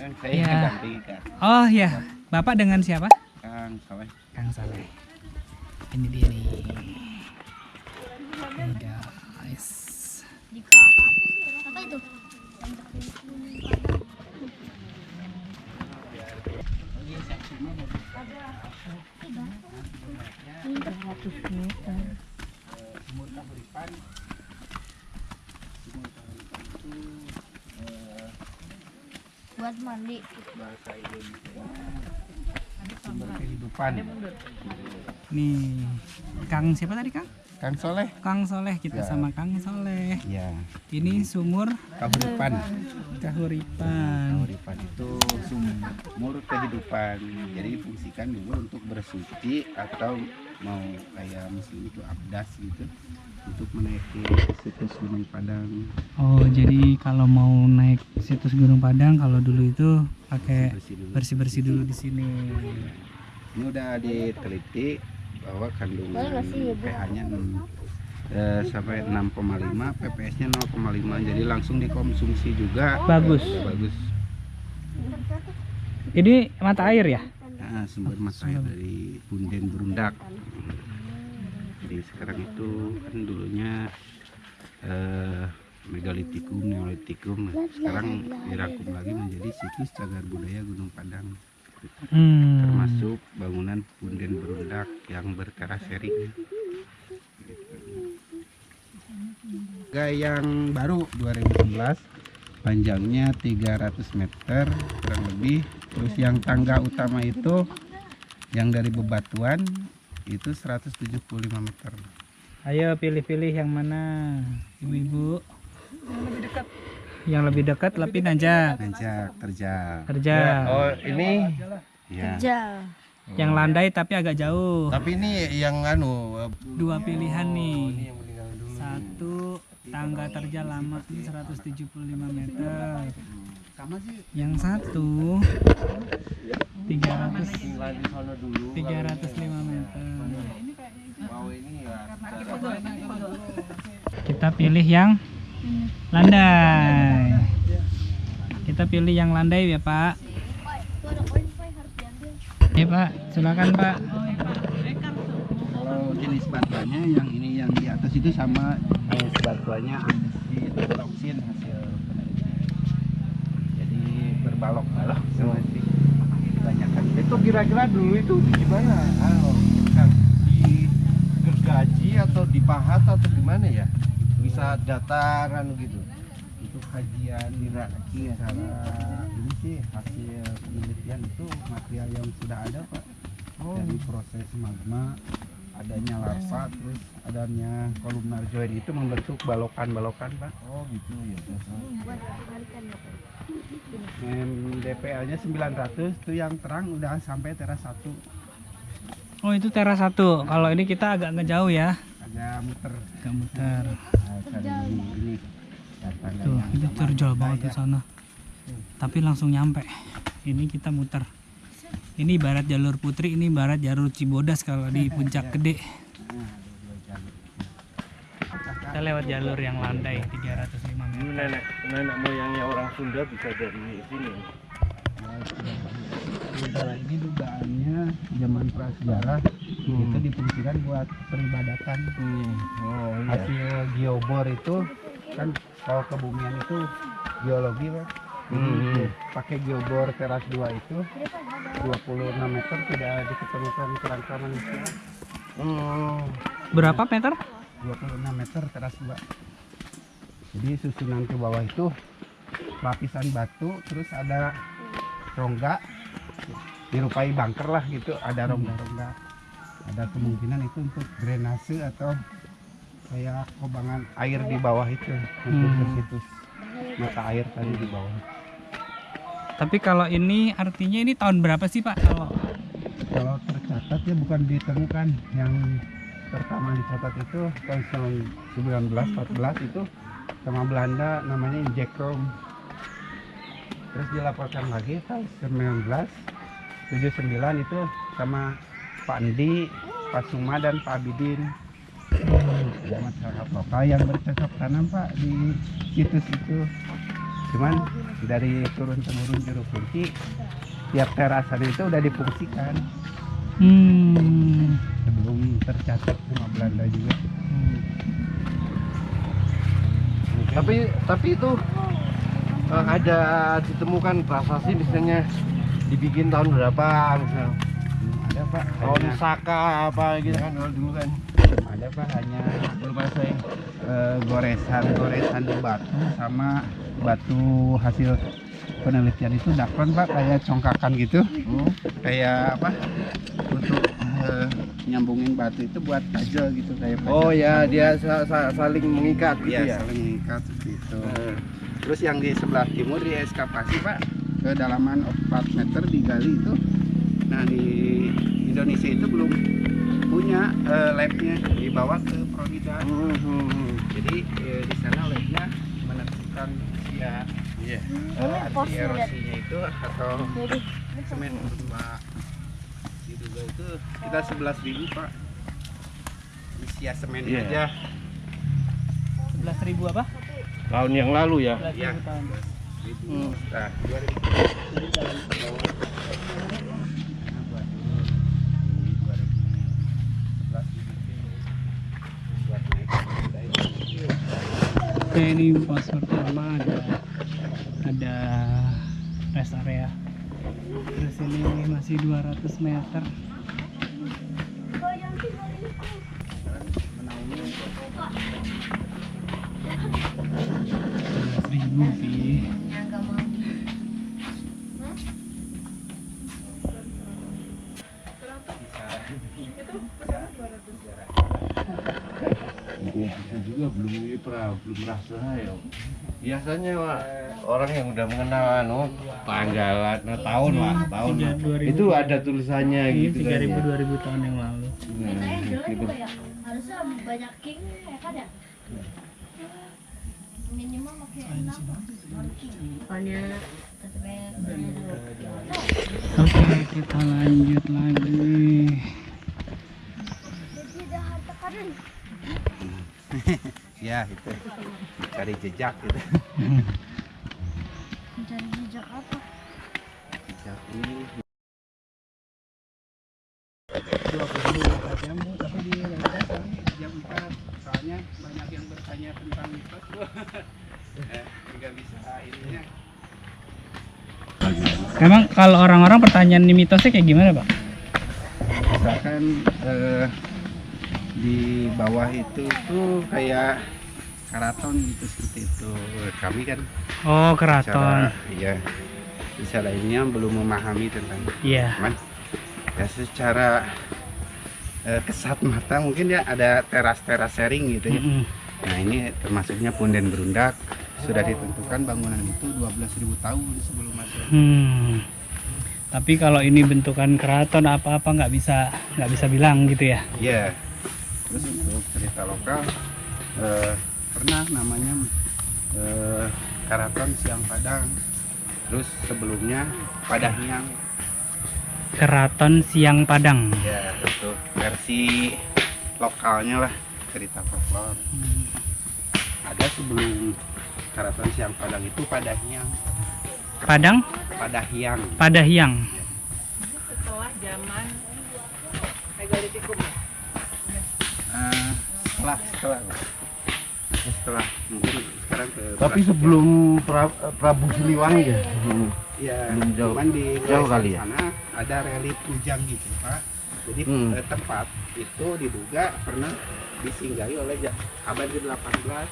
kan saya Ya. gantikan. Oh ya, Bapak dengan siapa? Kang Saleh. Kang Saleh. Ini dia nih. Nih guys. Apa itu? Sumur Kahuripan. Sumur Kahuripan itu Buat mandi. bahasa Indonesia sumber kehidupan. Nih, Kang siapa tadi Kang? Kang Soleh. Kang Soleh, kita Ya. sama Kang Soleh. Ya, Ini sumur Kahuripan. Kahuripan. Kahuripan itu sumur kehidupan. Jadi difungsikan juga untuk bersuci atau mau kayak muslim itu abdas gitu untuk menaiki situs Gunung Padang. Oh, jadi kalau mau naik situs Gunung Padang, kalau dulu itu pakai Bersih dulu. bersih-bersih dulu di sini. Ini udah diteliti bahwa kandungan Boleh nggak sih, Ibu? pH-nya sampai 6,5, PPS-nya 0,5. Jadi langsung dikonsumsi juga. Bagus. Bagus. Ini mata air ya? Nah, sumber mata air dari Punden Berundak. Jadi sekarang itu kan dulunya megalitikum, neolitikum. Sekarang dirangkum lagi menjadi situs cagar budaya Gunung Padang. Termasuk bangunan Punden Berundak yang berteras sering. Yang baru 2011 panjangnya 300 meter kurang lebih. Terus yang tangga utama itu yang dari bebatuan itu 175 meter. Ayo pilih-pilih yang mana, ibu-ibu? Yang lebih dekat tapi nanjak. Nanjak terjal. Terjal. Oh ini, Ya. Jal. Yang landai tapi agak jauh. tapi ini yang anu. Dua pilihan nih. Ini yang meninggal dulu. Satu tangga terjal lama 175 meter. Sama sih. Yang satu 300 Tinggal di sana dulu. 305 meter. Mau ini ya. Kita pilih yang landai. Kita pilih yang landai ya Pak. Itu ada koin Pak, harus diambil. Ya Pak, silakan Pak. Kalau jenis batuannya yang ini yang di atas itu sama jenis batuannya andesit toksin hasil penelitian. Jadi berbalok-balok semua sih. Banyak kan. Itu kira-kira dulu itu gimana? Kan digergaji atau dipahat atau gimana ya? Bisa dataran gitu. Itu kajian diraki secara ini sih hasil penelitian itu material yang sudah ada Pak. Dari proses magma adanya lava terus adanya kolumnar join itu membentuk balokan-balokan Pak. Oh gitu ya. DPL-nya 900 itu yang terang udah sampai teras 1. Oh itu teras 1. Kalau ini kita agak ngejauh ya. Ada muter Agak muter. dari ini datang Tuh, itu terjal banget ke sana. Tapi langsung nyampe. Ini kita muter. Ini barat jalur Putri, ini barat jalur Cibodas kalau di Puncak Gede. Kita lewat jalur yang landai 305 Ini meter. nenek moyangnya orang Sunda bisa dari sini. Sementara ini dugaannya zaman prasejarah itu difungsikan buat peribadatan. Oh iya. Hasil geobor itu kan kalau kebumian itu geologi Pak. Jadi pakai geobor teras 2 itu 26 meter tidak diketemukan kerangka manusia. Berapa meter? 26 meter teras 2. Jadi susunan ke bawah itu lapisan batu terus ada rongga dirupai bunker lah gitu, ada rongga-rongga. Ada kemungkinan itu untuk drainase atau kayak kobangan air di bawah itu untuk ke situs mata air tadi di bawah. Tapi kalau ini artinya ini tahun berapa sih Pak? Kalau tercatat ya bukan ditemukan, yang pertama dicatat itu tahun 1914 itu sama Belanda namanya Injekrom. Terus dilaporkan lagi tahun 1979 itu sama Pak Andi, Pak Suma dan Pak Abidin. Masyarakat lokal yang bercocok tanam Pak di situs itu. Cuman dari turun temurun Juru Kunci, tiap terasan itu udah difungsikan sebelum tercatat sama Belanda juga. Tapi itu ada ditemukan prasasti misalnya dibikin tahun berapa misal. Ada Pak, Tahun hanya, Saka apa gitu kan kalau dulu kan. ada Pak, hanya Belum ada saya. goresan di batu sama batu hasil penelitian itu dakron Pak, kayak congkakan gitu, kayak apa untuk nyambungin batu itu buat kajel gitu kayak Oh kajel. ya, dia saling mengikat gitu Iya, ya. saling mengikat seperti itu. Terus yang di sebelah timur di ekskavasi Pak, kedalaman 4 meter digali itu. Nah di Indonesia itu belum punya labnya, dibawa ke Provida. Jadi di sana labnya menentukan usia Iya. anti erosinya itu atau Jadi, semen Pak. Diduga itu kita 11.000 Pak. Usia semen Iya. aja. 11.000 apa? Tahun yang lalu ya. 11.000 Iya. tahun. Nah, 2000. Oke, ini pos pertama ada rest area. Terus ini masih 200 meter. Ribu sih. yang gak mau. Itu juga belum merasa ya. Biasanya Pak, orang yang udah mengenal tanggalan, tahun lah, tahun. 3.000. Itu ada tulisannya Ini gitu kan. 3.000 2.000 tahun yang lalu. Katanya jelek Gitu. juga ya. Harusnya banyak king ya kan ya. Minimal pakai 6 king. Soalnya Oke, kita lanjut lagi. tidak harta karun. Ya itu cari jejak gitu. Mencari jejak apa? Jejak ini 24 jam tapi di jam 4 soalnya banyak yang bertanya tentang mitos. Nggak bisa ininya. Emang kalau orang-orang pertanyaan di mitosnya kayak gimana, Pak? Misalkan di bawah itu tuh kayak keraton gitu seperti itu. Kami kan Oh, keraton. iya bisa lainnya belum memahami tentang Iya. cuman ya secara kesat mata mungkin ya ada teras-teras sharing gitu ya. Mm-mm. Nah ini termasuknya Punden Berundak, sudah ditentukan bangunan itu 12.000 tahun sebelum Masehi. Tapi kalau ini bentukan keraton apa-apa nggak bisa bilang gitu ya. Iya. Terus untuk cerita lokal pernah namanya Karaton Siang Padang. Terus sebelumnya Padahyang. Keraton Siang Padang. Ya itu versi lokalnya lah, cerita folklore. Ada sebelum Karaton Siang Padang itu Padahyang. Padang? Padahyang. Padahyang. Setelah zaman megalitikum. Setelah mungkin sekarang ke Tapi sebelum Prabu Siliwangi ya. ya belum jauh. cuman di Jauh Goresan kali ya? sana ada relief kujang gitu Pak. Jadi tempat itu diduga pernah disinggahi oleh abad ke-18.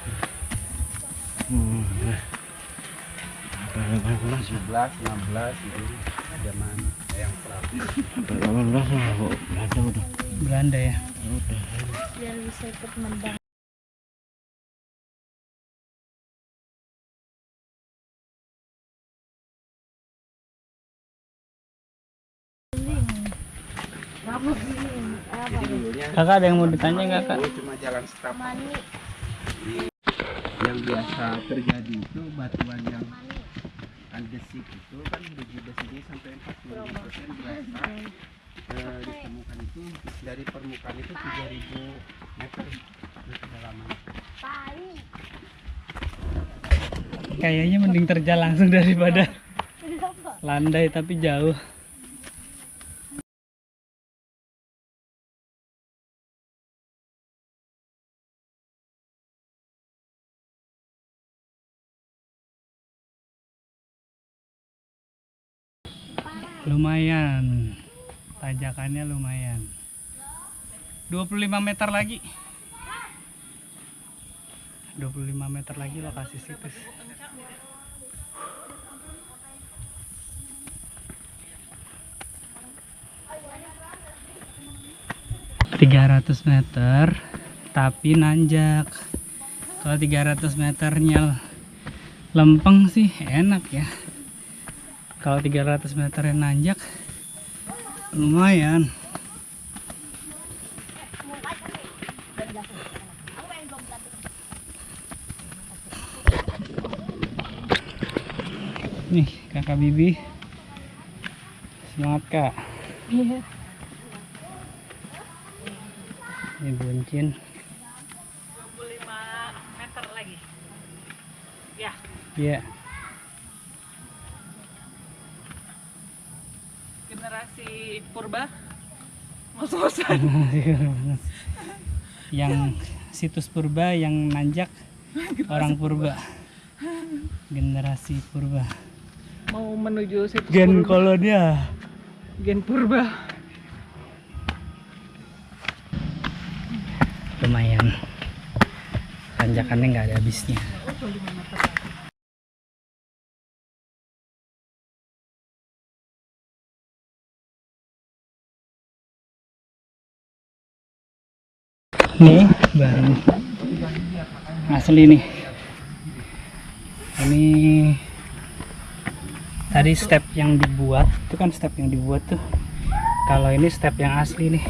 17, 16 gitu zaman yang Prabu. 18 lah kok Belanda udah. Belanda ya. Biar bisa ikut mendang. Jadi dulunya Kakak ada yang mau ditanya nggak, Kak? dulu cuma jalan setapak. Mani. Yang biasa terjadi itu batuan yang andesit itu kan biji besinya sampai 40% berasa ditemukan itu dari permukaan itu 3.000 meter kedalaman. Tai. Kayaknya mending terjal langsung daripada landai tapi jauh. Lumayan, tanjakannya lumayan. 25 meter lagi. 25 meter lagi lokasi situs. ...300 meter tapi nanjak. Kalau 300 meternya lempeng sih enak ya. Kalau 300 meter yang nanjak lumayan. Nih kakak Bibi, semangat kak. Iya. Ini buncin. 25 meter lagi. Ya. Iya. Generasi purba ngos-ngosan. Yang situs purba, yang nanjak orang purba. Generasi purba. Mau menuju situs Gen purba. kolonial. Gen purba. Lumayan. Tanjakannya nggak ada habisnya. Nih baru asli nih. Ini tadi step yang dibuat, itu kan step yang dibuat tuh. Kalau ini step yang asli nih.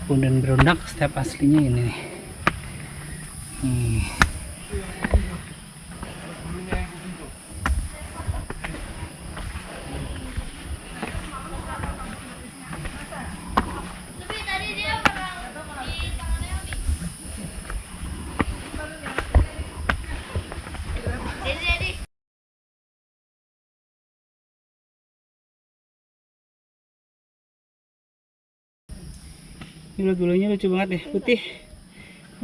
Punden Berundak step aslinya ini nih. Ini ulat bulunya lucu banget deh, putih.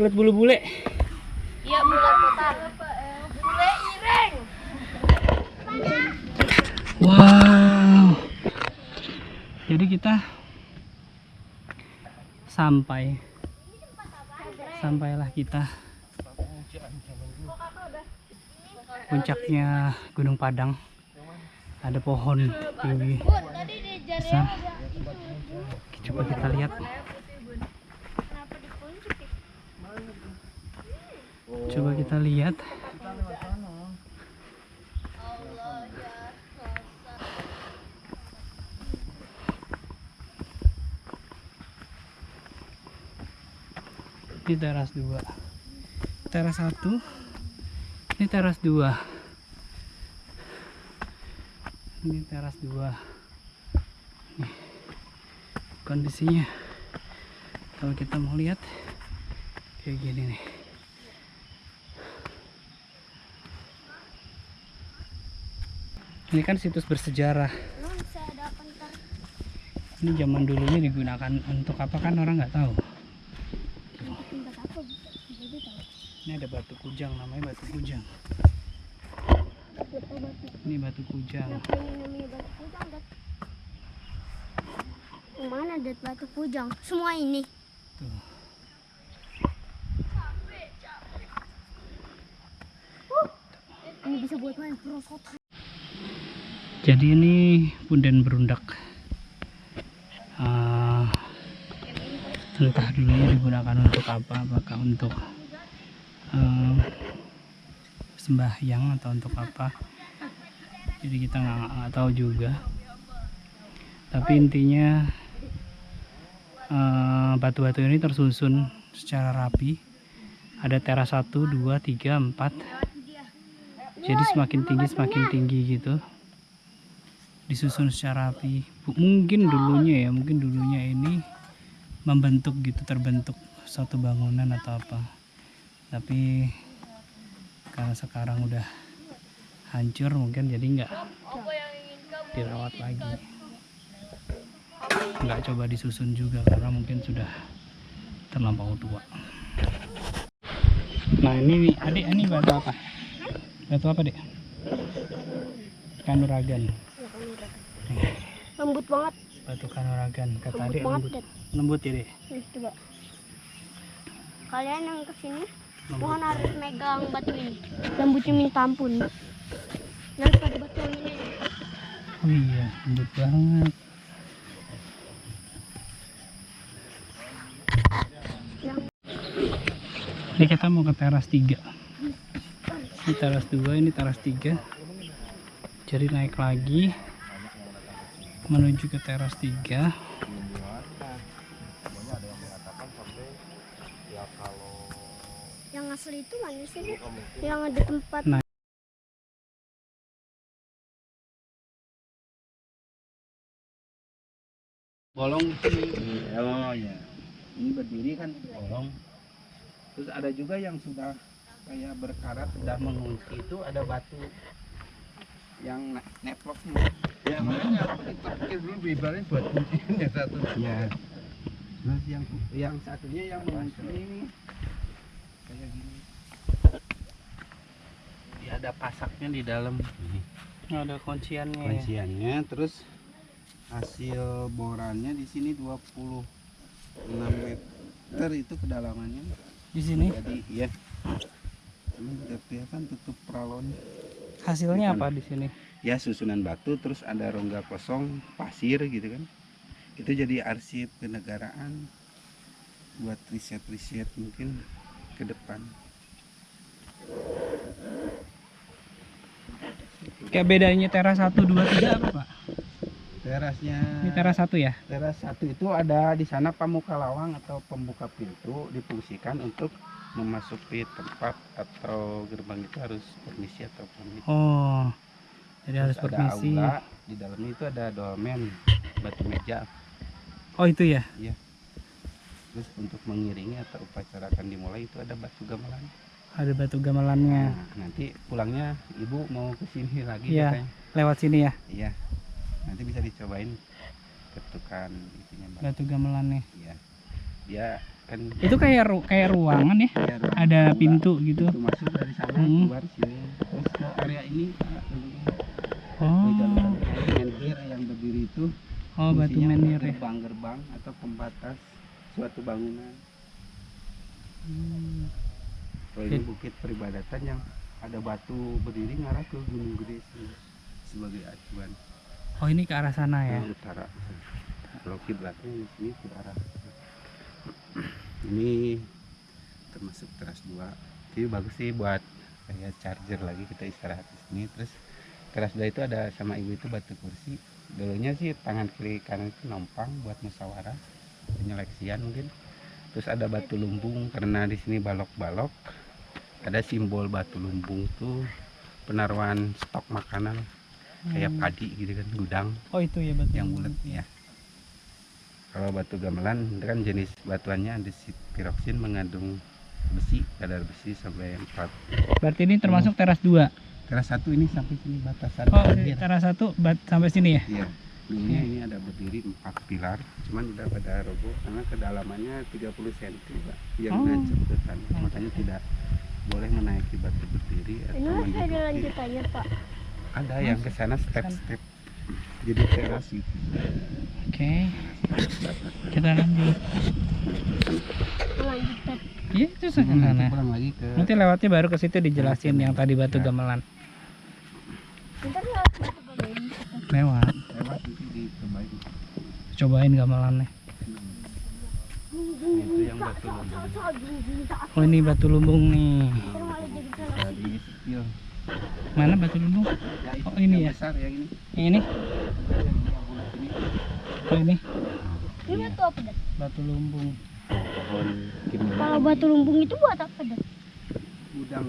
Ulat bulu bule. Iya, bulat putar. Bule ireng. Wow. Jadi kita sampailah kita puncaknya Gunung Padang. Ada pohon tinggi besar. Coba kita lihat. Coba kita lihat. Ini teras 2. Teras 1. Ini teras 2. Ini teras 2. Nih, kondisinya kalau kita mau lihat kayak gini nih. Ini kan situs bersejarah. Ini zaman dulunya digunakan untuk apa kan orang nggak tahu. Ini ada batu kujang, namanya batu kujang. Ini batu kujang. Mana ada batu kujang? Semua ini. Tuh. Ini bisa buat main prosot. Jadi ini Punden Berundak. Entah dulunya digunakan untuk apa, apakah untuk sembahyang atau untuk apa. Jadi kita nggak tahu juga. Tapi intinya batu-batu ini tersusun secara rapi. Ada teras 1, 2, 3, 4. Jadi semakin tinggi gitu. Disusun secara rapi. Mungkin dulunya ini membentuk gitu, terbentuk suatu bangunan atau apa. Tapi karena sekarang udah hancur mungkin jadi nggak dirawat lagi, nggak coba disusun juga karena mungkin sudah terlampau tua. Nah ini nih adik, ini batu apa? Batu apa dek? Kanuragan. Lembut banget. Batu kanuragan kata Lembut adik, banget, lembut. Dad. Lembut ya dek? Nih, coba. Kalian yang kesini, Lembut. mohon harus megang batu ini. Lembutnya minta ampun. Nanti pada batu ini. Oh iya, lembut banget. Ini kita mau ke teras 3. Ini teras 2, ini teras 3. Jadi naik lagi menuju ke teras 3. Yang asli itu mana sih? Dek? Yang ada tempat. Nah. Bolong di sini. Oh ya. Ini berdiri kan bolong. Terus ada juga yang sudah kayak berkarat, sudah mengungsi, itu ada batu yang neplok nih. Ya makanya kita pikir dulu ibaratnya buat kuncian yang satu. Ya. Terus yang satunya yang mengungsi ini kayak gini. Ya, ada pasaknya di dalam. Ada kunciannya. Ya. Kunciannya, terus hasil borannya di sini 26 meter itu kedalamannya. Di sini Jadi ya, ini udah kelihatan tutup pralon. hasilnya apa di sini? Ya susunan batu, terus ada rongga kosong pasir gitu kan. Itu jadi arsip kenegaraan buat riset-riset mungkin ke depan. Kayak bedanya teras 1, 2, 3 apa Pak? Terasnya, Ini teras 1 ya? teras 1 itu ada di sana pamuka lawang atau pembuka pintu, difungsikan untuk memasuki tempat atau gerbang itu harus permisi atau pamit. Oh, jadi harus Terus ada permisi. aula, di dalamnya itu ada dolmen, batu meja. Oh itu ya? Terus untuk mengiringi atau upacara akan dimulai itu ada batu gamelan. Ada batu gamelannya. Nah, nanti pulangnya ibu mau ke sini lagi Iya. katanya. Lewat sini ya, Iya. Nanti bisa dicobain ketukan itunya, Mbak. batu gamelannya. Iya. Dia kan Itu kayak kayak ruangan ya? ya, Ada dua pintu gitu. pintu masuk dari sana keluar sini. Terus ke area ini Pak, Oh, menhir yang berdiri itu oh batu fungsinya menhir ya. gerbang-gerbang atau pembatas suatu bangunan. Kalau ini bukit peribadatan yang ada batu berdiri ngarah ke Gunung Gede sini, sebagai acuan Oh ini ke arah sana ya? ke utara. Kalau kiblatnya di sini ke arah ini termasuk teras 2. Jadi bagus sih buat kayak charger lagi, kita istirahat di sini. Terus teras 2 itu ada sama ibu itu batu kursi. Dulunya sih tangan kiri kanan itu nompang buat musyawarah penyeleksian mungkin. Terus ada batu lumbung karena di sini balok-balok. Ada simbol batu lumbung tuh penaruhan stok makanan kayak padi gitu kan, gudang Oh itu ya batu yang bulat ya. Kalau batu gamelan itu kan jenis batuannya andesit piroksin, mengandung besi, kadar besi sampai 4. Berarti ini termasuk teras 2. Teras 1 ini sampai sini batasan Oh akhir. teras 1 sampai sini ya? Iya. Dulunya ini ada berdiri 4 pilar, cuman udah pada roboh karena kedalamannya 30 cm, Pak, yang Oh. nancep ke tanah. Makanya tidak boleh menaiki batu berdiri atau Ini masih ada menduduki. lanjutannya, Pak. Ada yang ke sana step-step. Jadi teras gitu. Oke, kita lanjut. Lanjutan. Iya itu sana. Nanti pulang lagi ke Nanti lewatnya baru ke situ dijelasin yang tadi batu Ya. gamelan. Ntar lewat batu gamelan. Lewat, lewat nanti dicobain. cobain gamelannya. Itu yang batu lumbung. Oh ini batu lumbung nih. Dari kecil. Mana batu lumbung? Ya, itu Oh, ini yang ya? besar yang ini. Yang ini? Yang bulat ini. Oh ini Ini batu apa, Dad? batu lumbung. Pohon kimberly. Kalau batu lumbung itu buat apa, Dad? Gudang.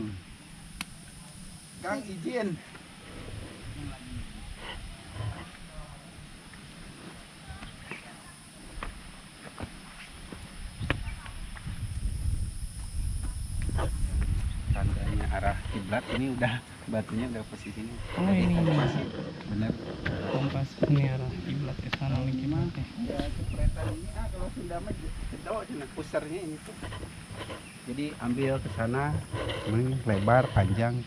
Kang izin. Tandanya arah kiblat. kiblat. Ini udah batunya udah posisinya. Oh ini Bener. kompas ini arah kiblat ke sana nih kiblatnya. Ya, jepretan ini kalau sudah mah cina pusarnya ini tuh. Jadi ambil ke sana, ini lebar panjang.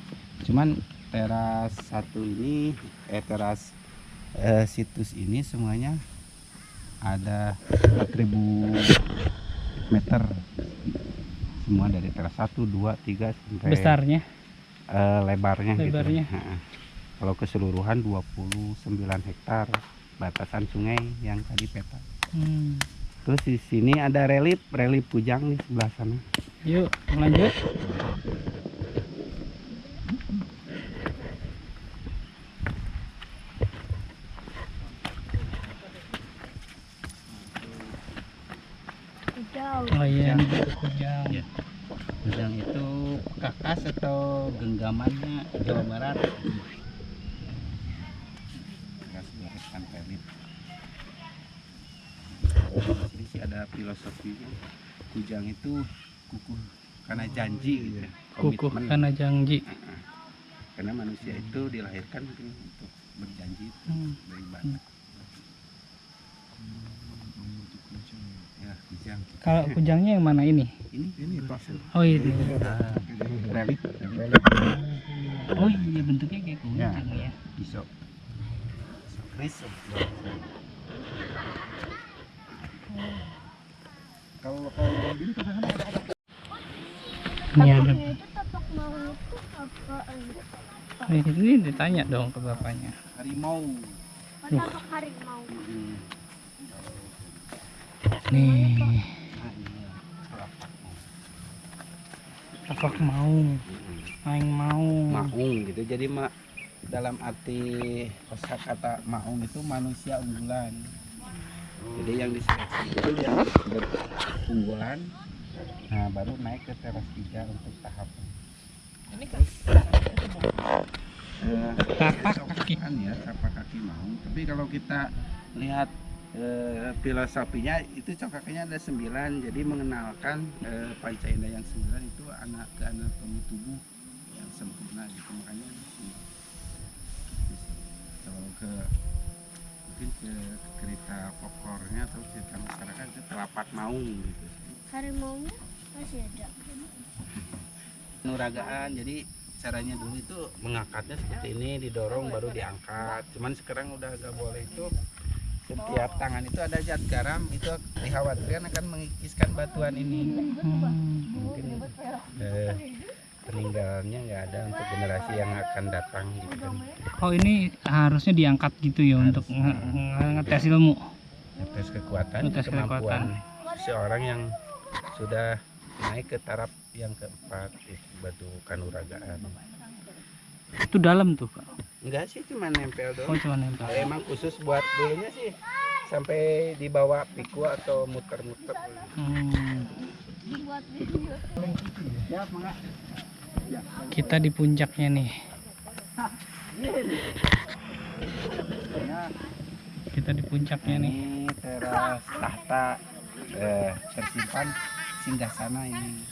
Cuman teras satu ini, teras situs ini semuanya ada 4.000 meter. Semua dari teras 1, 2, 3 sampai Besarnya lebarnya. Lebarnya. Gitu. Kalau keseluruhan 29 hektar batasan sungai yang tadi peta. Terus di sini ada relief Kujang di sebelah sana. Yuk lanjut. Udah. Oh iya ini batu kujang. Iya. Kujang itu kakas atau genggamannya Jawa Barat. Kakas goresan relief. Di sini sih ada filosofinya. Kujang itu kukuh karena janji gitu. Kukuh Komitmen. karena janji. Karena manusia itu dilahirkan mungkin untuk berjanji dari batu. Ya, kujang. Kalau kujangnya yang mana ini? Ini Pak. Oh ini. Relief. Oh iya bentuknya kayak kujang ya. Iso. Kris. Kalau mobil Ini ada. Tapaknya itu tapak mau itu apaan? Ini ditanya dong ke bapaknya. harimau. Oh, tapak harimau. Nih, Nah, ini tapak mau, main mau. maung gitu. Jadi dalam arti kosakata maung itu manusia unggulan. Jadi yang diseleksi itu yang berunggulan. Nah, baru naik ke teras 3 untuk tahap. Ini kan Tapak kaki. Kan ya, tapak kaki maung. Tapi kalau kita lihat filosofinya itu cokaknya ada 9, jadi mengenalkan panca indera yang 9 itu ke anatomi tubuh yang sempurna gitu. Makanya kalau mungkin ke cerita folklornya atau cerita masyarakat itu telapak maung gitu. Harimaunya masih ada. Nuragaan, jadi caranya dulu itu mengangkatnya seperti ini, didorong baru diangkat. Cuman sekarang udah agak boleh itu. Setiap tangan itu ada zat garam, itu dikhawatirkan akan mengikiskan batuan ini. Mungkin peninggalannya nggak ada untuk generasi yang akan datang gitu kan. Oh ini harusnya diangkat gitu ya untuk ngetes ilmu. Tes kekuatan, Tes kemampuan seorang yang sudah naik ke taraf yang keempat, yaitu batu kanuragaan. Itu dalam tuh Kak. Enggak sih, cuma nempel Oh doang. cuma nempel. Emang khusus buat dulunya sih sampai dibawa piku atau muter-muter. Buat video. Ya, Mak. Kita di puncaknya nih. Kita di puncaknya nih. Ini teras tahta tersimpan singgasana ini.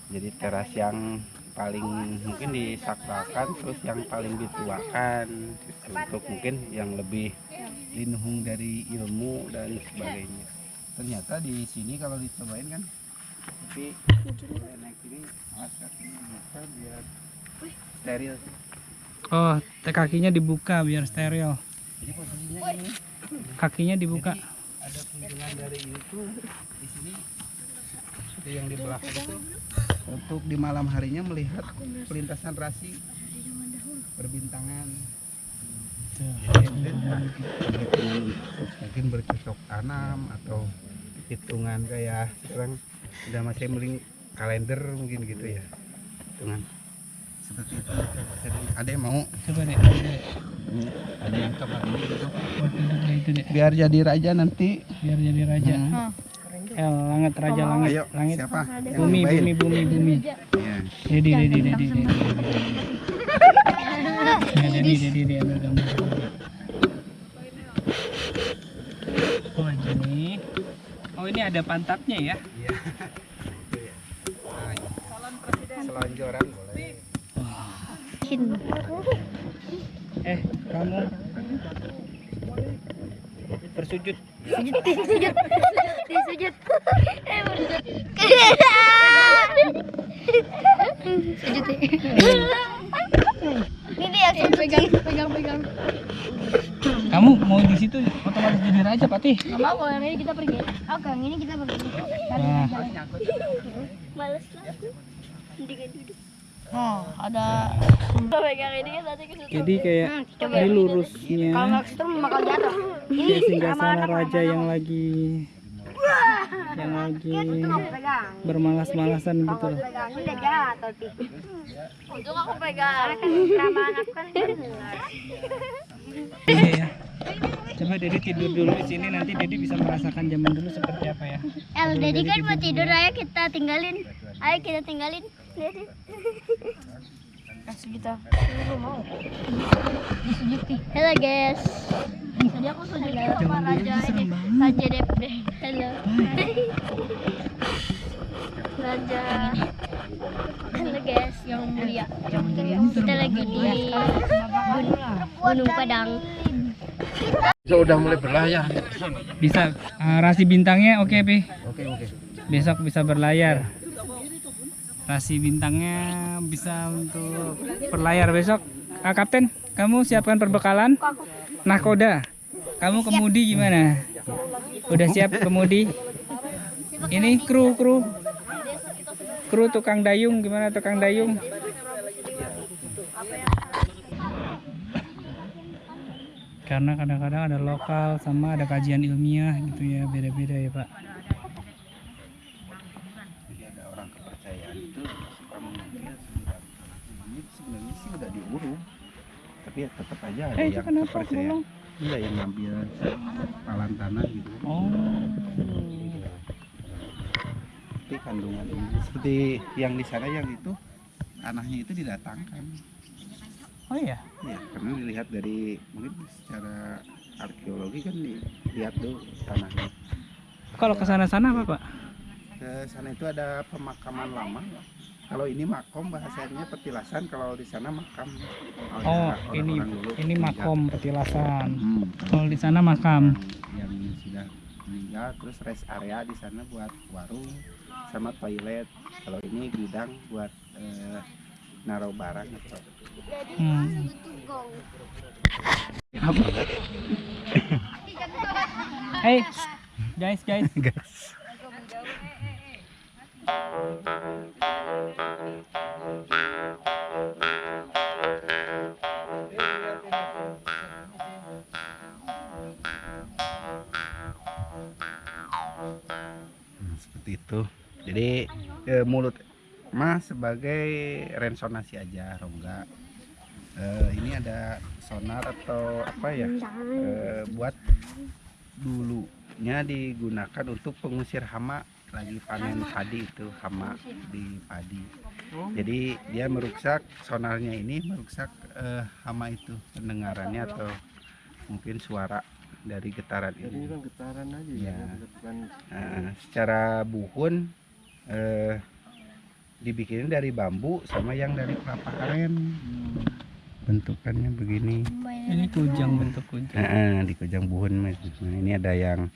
Jadi teras yang paling mungkin disakralkan, terus yang paling dituakan untuk mungkin yang lebih linhung dari ilmu dan sebagainya. Ternyata di sini kalau dicobain kan, tapi naik ini alas kakinya buka biar steril. Oh kakinya dibuka biar steril. Jadi posisinya ini Kakinya dibuka. ada kunjungan dari ini tuh di sini itu yang di belakang itu untuk di malam harinya melihat pelintasan rasi berbintangan. Mungkin bercocok tanam atau hitungan kayak sekarang udah masih mending kalender mungkin gitu ya, hitungan seperti itu. Ada yang mau? Coba deh. Ada yang coba ini gitu. Itu deh. Biar jadi raja nanti. Biar jadi raja. Langit raja langit. Ayo, Langit. siapa? Yang Bumi nyobain? bumi. Iya. Dedi. Ambil gambar. Oh ini. Oh ini ada pantatnya ya. Iya. Itu ya. Nah, selonjoran boleh. Kamu bersujud. Sujud. Bersujud. Sujud. Ini dia pegang. Kamu mau di situ otomatis jadi raja, Patih. Gak mau, yang ini kita pergi. Oke, yang ini kita pergi. Nah, Males lah. Mendingan duduk. Oh, ada pegang ini kan nanti ke situ. jadi kayak ini lurusnya Kalau nggak ke situ bakal jatuh. Ini kayak singgahsana raja yang lagi pegang. bermalas-malasan gitu loh. Pegang udah jatuh sih. Untung aku pegang. Karena kan ramah anak kan benar. Iya ya. Coba Dedi tidur dulu di sini, nanti Dedi bisa merasakan zaman dulu seperti apa ya. Dedi kan mau tidur, ayo kita tinggalin. Dedi. Kasih kita. Lu mau. Sujud nih. Halo guys. Tadi aku sujud sama raja ini. Raja DP. Halo. Raja. Halo guys yang mulia. Kita lagi di Gunung Padang. Sudah mulai berlayar. Bisa rasi bintangnya oke, Pi. Oke. Besok bisa berlayar. Rasi bintangnya bisa untuk berlayar besok. Kapten, kamu siapkan perbekalan. Nahkoda, kamu kemudi gimana? Udah siap kemudi? Ini kru tukang dayung, gimana tukang dayung? Karena kadang-kadang ada lokal sama ada kajian ilmiah gitu ya, beda-beda ya Pak. Jadi ada orang kepercayaan itu suka mengambil ini sebenarnya sih udah diurung, tapi ya tetap aja ada Itu yang kenapa kepercayaan. gulung? Iya, yang ngambil palan tanah gitu. Oh. Tapi kandungan ini seperti yang di sana yang itu tanahnya itu didatangkan. Oh iya. Ya, karena dilihat dari mungkin secara arkeologi kan dilihat tuh tanahnya. Kalau ke sana-sana apa Pak? Ke sana itu ada pemakaman lama. Kalau ini makom bahasanya petilasan, kalau di sana makam. Oh, Orang-orang dulu ini meninggal. makom petilasan. Hmm, Kalau di sana makam. yang sudah meninggal, terus rest area di sana buat warung sama toilet. Kalau ini gudang buat naruh barang atau Hey, guys. seperti itu. Jadi mulut Mas sebagai resonasi aja, rongga. Ini ada sonar atau apa ya? Buat dulunya digunakan untuk pengusir hama lagi panen padi, itu hama di padi. Jadi dia merusak, sonarnya ini merusak hama itu, pendengarannya atau mungkin suara dari getaran Ini ini. kan getaran aja Ya. bukan Secara buhun dibikin dari bambu sama yang dari kelapa aren. Bentukannya begini. Ini kujang, bentuk kujang. Di kujang buhun. Nah, ini ada yang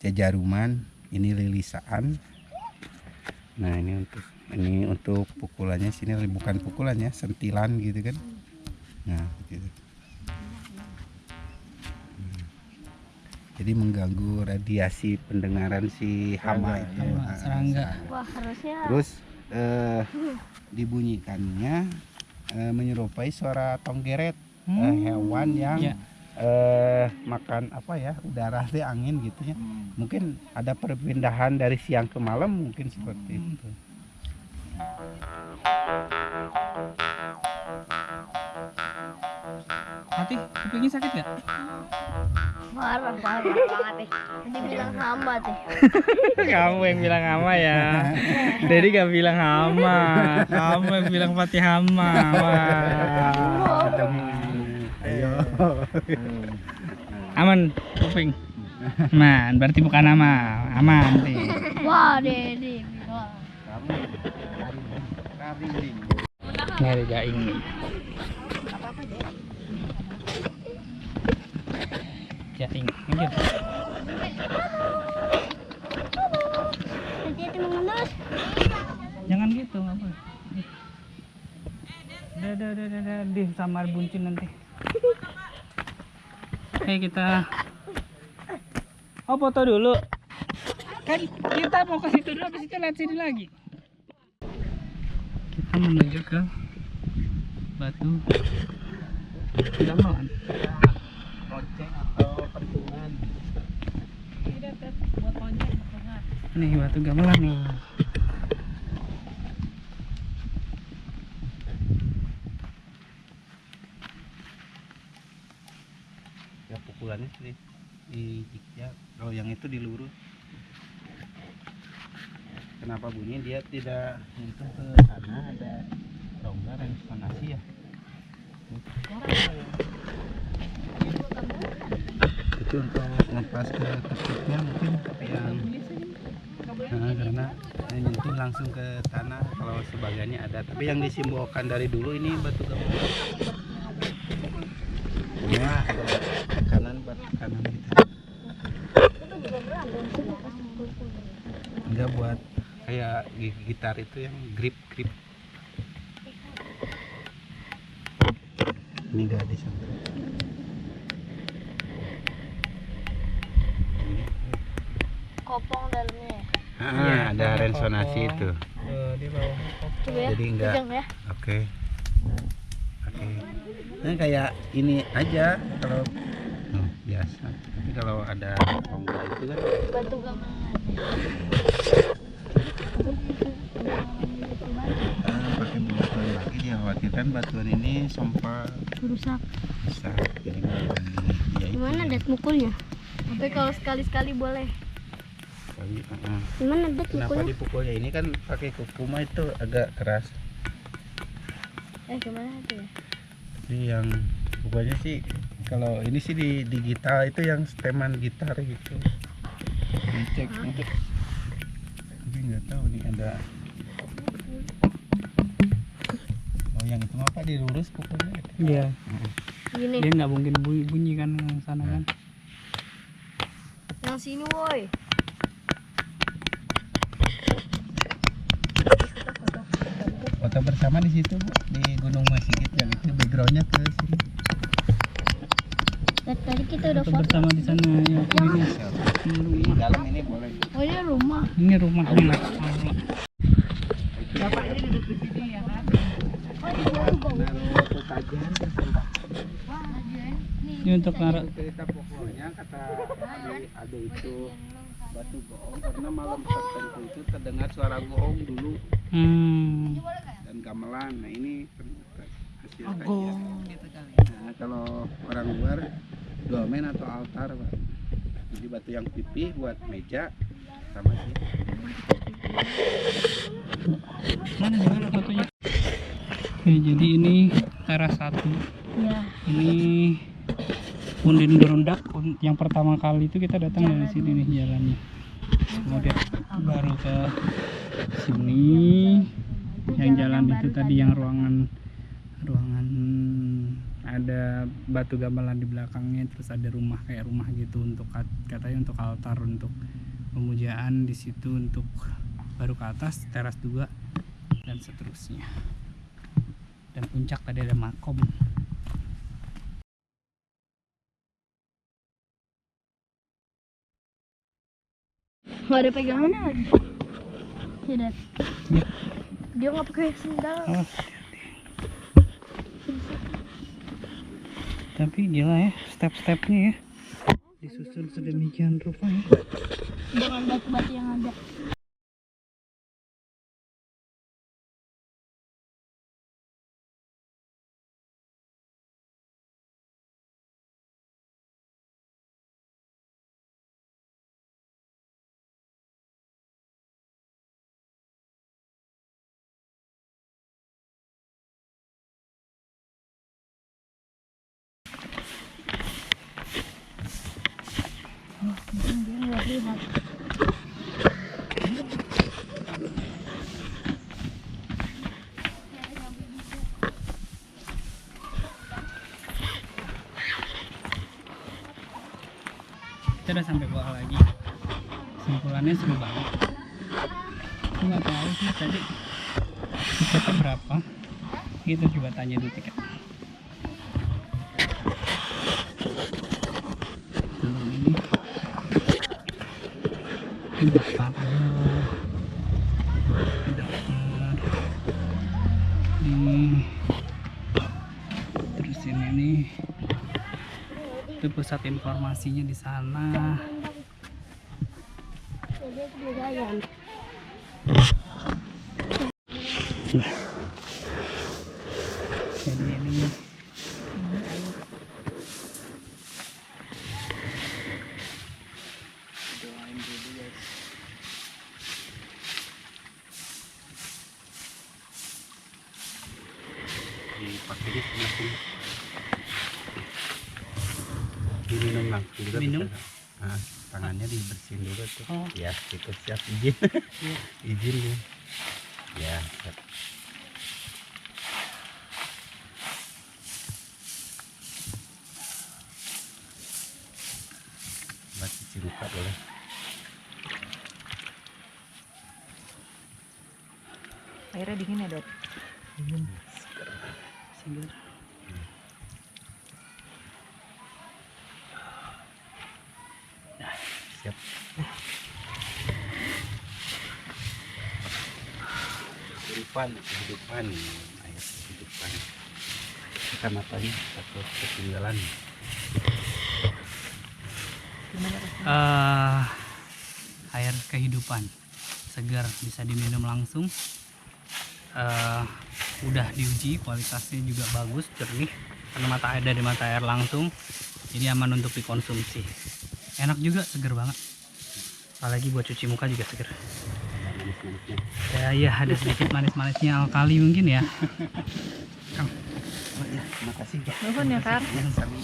jajaruman, ini lilisaan. Nah, ini untuk pukulannya, sini bukan pukulannya, sentilan gitu kan. Nah, gitu. Jadi mengganggu radiasi pendengaran si hama itu. Hama, serangga. Wah, harusnya Terus dibunyikannya menyerupai suara tonggeret, hewan yang Ya. makan apa ya, udara teh angin gitu ya. Mungkin ada perpindahan dari siang ke malam, mungkin seperti itu. Hati, kupingnya sakit nggak? parah banget nih. Tadi bilang hamba tuh. Kamu yang bilang hama ya. Dedi gak bilang hama. Kamu yang bilang Fatih hama. Wah. Ayo. Aman kuping. Aman, berarti bukan hama. Aman nih. Wah, Dedi bilang. Nyari gaing nih. jaring aja. Hati-hati mengendus. Jangan gitu, nggak boleh. Udah, deh samar buncin nanti. Oke, kita foto dulu. Kan kita mau ke situ dulu, habis itu lihat sini lagi. Kita menuju ke Batu Gamelan. Lonceng atau pertungan. Buat ojek. Nih Batu Gamelan nih. Ya pukulannya sih di jiknya. Kalau yang itu di lurus. Kenapa bunyi dia tidak menyentuh ke sana, ada rongga resonansi ya. Itu untuk ngepas ke tekniknya mungkin yang karena menyentuh langsung ke tanah. Kalau sebagiannya ada, tapi yang disimbolkan dari dulu ini batu gamelan. Ya, ada kanan batu kanan gitu. Enggak buat kayak gitar itu yang grip. Ini enggak di sana. Kopong dalamnya. Iya, Ada ada resonansi kopong. itu. Di bawah. Coba ya. Jadi enggak. Pegang ya. Oke. Nah, kayak ini aja kalau biasa. Tapi kalau ada rongga itu kan Batu gamelan. pakai batuan lagi, dikhawatirkan batuan ini sampah Rusak. besar. Jadi ya itu Gimana dat mukulnya? Tapi kalau sekali-sekali boleh. kali. Gimana dat Kenapa mukulnya? dipukulnya ini kan pakai kukuma itu agak keras. Gimana tuh ya? Jadi yang pokoknya sih kalau ini sih di gitar itu yang seteman gitar gitu. Dicek. Tapi nggak tahu nih ada. Oh yang itu apa dilurus pokoknya. Iya. Gini. Dia nggak mungkin bunyi kan yang sana kan. Yang sini woi. Foto bersama di situ Bu, di Gunung Masigit yang itu backgroundnya ke sini. Tadi kita udah Foto foto. bersama di sana ya. Di dalam ini boleh. Oh ini rumah. Ini rumahnya. Bapak ini duduk di sini ya kan? Ini untuk naruh. Cerita pokoknya kata ada itu batu goong karena malam tertentu itu terdengar suara goong dulu dan gamelan. Nah ini hasil kajian. Gitu kali. Nah kalau orang luar dolmen atau altar Pak. Jadi batu yang pipih buat meja sama sih. Mana fotonya? Oke, jadi ini teras 1. Ya. Ini Undin Gerundak yang pertama kali itu kita datang dari sini nih jalannya. Kemudian baru ke sini. Yang jalan itu tadi yang ruangan ada batu gamelan di belakangnya, terus ada rumah kayak rumah gitu untuk katanya untuk altar untuk pemujaan di situ, untuk baru ke atas teras 2 dan seterusnya. Dan puncak tadi ada makom. Nggak ada pegangannya lagi. Ya dat. Ya. Dia nggak pakai sendal. Oh. Tapi gila ya step-stepnya ya, disusun sedemikian rupa ya. Dengan batu-batu yang ada. Dia nggak lihat. kita udah sampai bawah lagi. Kesimpulannya seru banget. Aku nggak tahu sih tadi tiketnya berapa. Kita coba tanya dulu tiket. Belum ini. Daftar. Nih. Terus ini nih. Itu pusat informasinya di sana. Jadi ini doain dulu guys. Dipakai di sini. Diminum langsung juga Minum? bisa. Nah, tangannya dibersihin dulu tuh. Oh. Ya, itu siap izin. Iya. Izin ya. Ya, siap. Buat cuci muka boleh. Airnya dingin ya, Dok? Segar. Siap. Kehidupan, ayat kehidupan. Kacamatanya takut ketinggalan. Gimana rasanya? Air kehidupan segar, bisa diminum langsung. Udah diuji, kualitasnya juga bagus, jernih karena mata air dari mata air langsung, jadi aman untuk dikonsumsi. Enak juga, seger banget, apalagi buat cuci muka juga seger. Manis-manisnya. Ya ada sedikit manis-manisnya, alkali mungkin ya. Oh ya, terima kasih. Nuhun ya, Kar. Yang sami.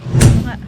Mau nggak?